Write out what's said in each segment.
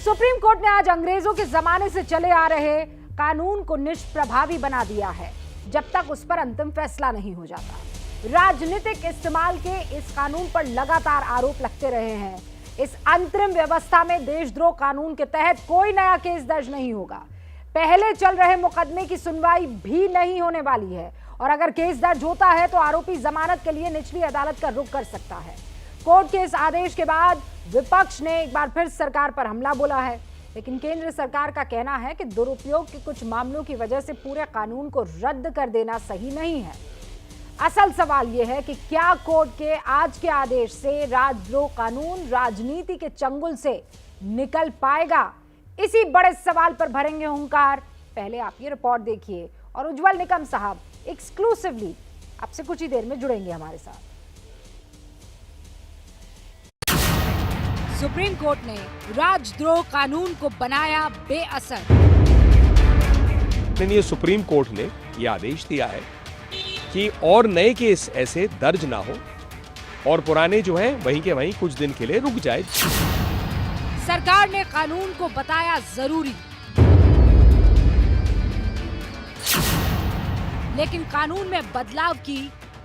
Supreme court ने आज अंग्रेजों के जमाने से चले आ रहे कानून को निष्प्रभावी बना दिया है जब तक उस पर अंतिम फैसला नहीं हो जाता। राजनीतिक इस्तेमाल के इस कानून पर लगातार आरोप लगते रहे हैं। इस अंतरिम व्यवस्था में देशद्रोह कानून के तहत कोई नया केस दर्ज नहीं होगा। पहले चल रहे मुकदमे की सुनवाई भी नहीं होने वाली है और अगर केस दर्ज होता है तो आरोपी जमानत के लिए निचली अदालत का रुख कर सकता है। कोर्ट के इस आदेश के बाद विपक्ष ने एक बार फिर सरकार पर हमला बोला है, लेकिन केंद्र सरकार का कहना है कि दुरुपयोग के कुछ मामलों की वजह से पूरे कानून को रद्द कर देना सही नहीं है। असल सवाल यह है कि क्या कोर्ट के आज के आदेश से राजद्रोह कानून राजनीति के चंगुल से निकल पाएगा? इसी बड़े सवाल पर भरेंगे हुंकार। पहले आप ये रिपोर्ट देखिए और उज्जवल निकम साहब एक्सक्लूसिवली आपसे कुछ ही देर में जुड़ेंगे हमारे साथ। सुप्रीम कोर्ट ने राजद्रोह कानून को बनाया बेअसर। ये सुप्रीम कोर्ट ने यह आदेश दिया है कि और नए केस ऐसे दर्ज ना हो और पुराने जो हैं वहीं के वहीं कुछ दिन के लिए रुक जाए। सरकार ने कानून को बताया जरूरी, लेकिन कानून में बदलाव की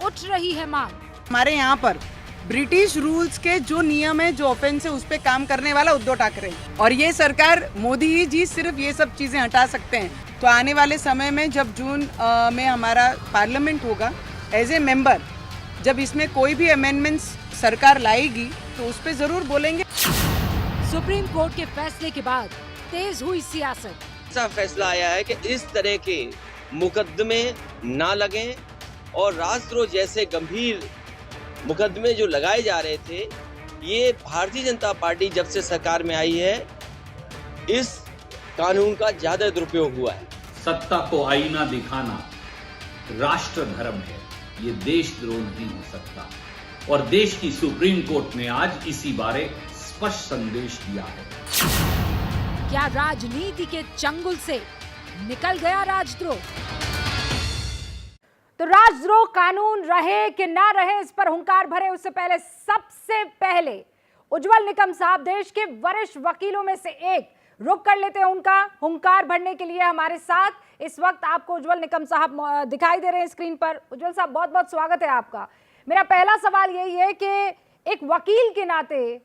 उठ रही है मांग। हमारे यहाँ पर ब्रिटिश रूल्स के जो नियम है, जो ऑफेंस है, उस पे काम करने वाला उद्धव ठाकरे और ये सरकार मोदी जी सिर्फ ये सब चीजें हटा सकते हैं। तो आने वाले समय में जब जून में हमारा पार्लियामेंट होगा, एज ए मेंबर जब इसमें कोई भी अमेंडमेंट्स सरकार लाएगी तो उस पे जरूर बोलेंगे। सुप्रीम कोर्ट के फैसले के बाद तेज हुई सियासत। ऐसा फैसला आया है कि इस तरह के मुकदमे ना लगें और राजद्रोह जैसे गंभीर मुकदमे जो लगाए जा रहे थे, ये भारतीय जनता पार्टी जब से सरकार में आई है इस कानून का ज्यादा दुरुपयोग हुआ है। सत्ता को आईना दिखाना राष्ट्र धर्म है, ये देशद्रोह नहीं हो सकता और देश की सुप्रीम कोर्ट ने आज इसी बारे स्पष्ट संदेश दिया है। क्या राजनीति के चंगुल से निकल गया राजद्रोह? तो राजद्रोह कानून रहे कि ना रहे, इस पर हुंकार भरे उससे पहले सबसे पहले उज्जवल निकम साहब देश के वरिष्ठ वकीलों में से एक, रुक कर लेते हैं उनका हुंकार भरने के लिए हमारे साथ। इस वक्त आपको उज्जवल निकम साहब दिखाई दे रहे हैं स्क्रीन पर। उज्जवल साहब बहुत बहुत स्वागत है आपका। मेरा पहला सवाल यही है कि एक वकील के नाते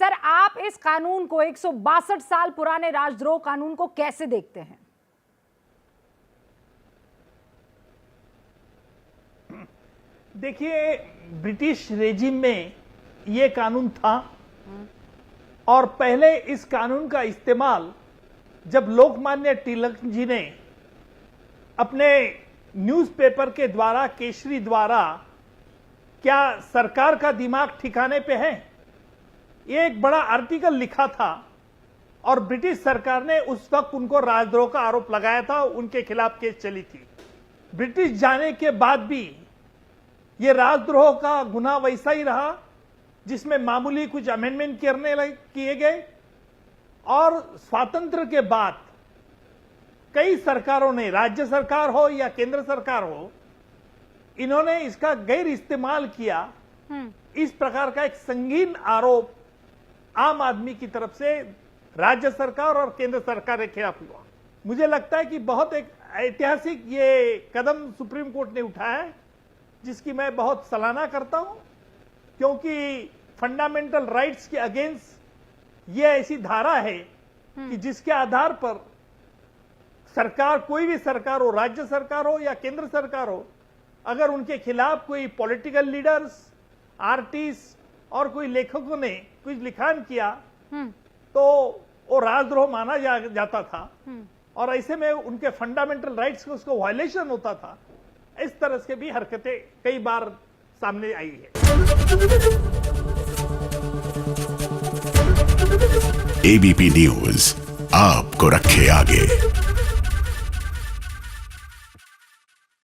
सर, आप इस कानून को 162 साल पुराने राजद्रोह कानून को कैसे देखते हैं? देखिए, ब्रिटिश रेजिम में ये कानून था और पहले इस कानून का इस्तेमाल जब लोकमान्य तिलक जी ने अपने न्यूज़पेपर के द्वारा, केसरी द्वारा, क्या सरकार का दिमाग ठिकाने पे है, ये एक बड़ा आर्टिकल लिखा था और ब्रिटिश सरकार ने उस वक्त उनको राजद्रोह का आरोप लगाया था, उनके खिलाफ केस चली थी। ब्रिटिश जाने के बाद भी ये राजद्रोह का गुनाह वैसा ही रहा जिसमें मामूली कुछ अमेंडमेंट किए गए और स्वातंत्र्य के बाद कई सरकारों ने, राज्य सरकार हो या केंद्र सरकार हो, इन्होंने इसका गैर इस्तेमाल किया। इस प्रकार का एक संगीन आरोप आम आदमी की तरफ से राज्य सरकार और केंद्र सरकार के खिलाफ हुआ। मुझे लगता है कि बहुत एक ऐतिहासिक ये कदम सुप्रीम कोर्ट ने उठाया है, जिसकी मैं बहुत सराहना करता हूं, क्योंकि फंडामेंटल राइट्स के अगेंस्ट ये ऐसी धारा है कि जिसके आधार पर सरकार, कोई भी सरकार हो, राज्य सरकार हो या केंद्र सरकार हो, अगर उनके खिलाफ कोई पॉलिटिकल लीडर्स, आर्टिस्ट और कोई लेखकों ने कुछ लिखान किया तो वो राजद्रोह माना जाता था और ऐसे में उनके फंडामेंटल राइट्स को उसको वायलेशन होता था। इस तरह से भी हरकतें कई बार सामने आई है। एबीपी न्यूज आपको रखे आगे।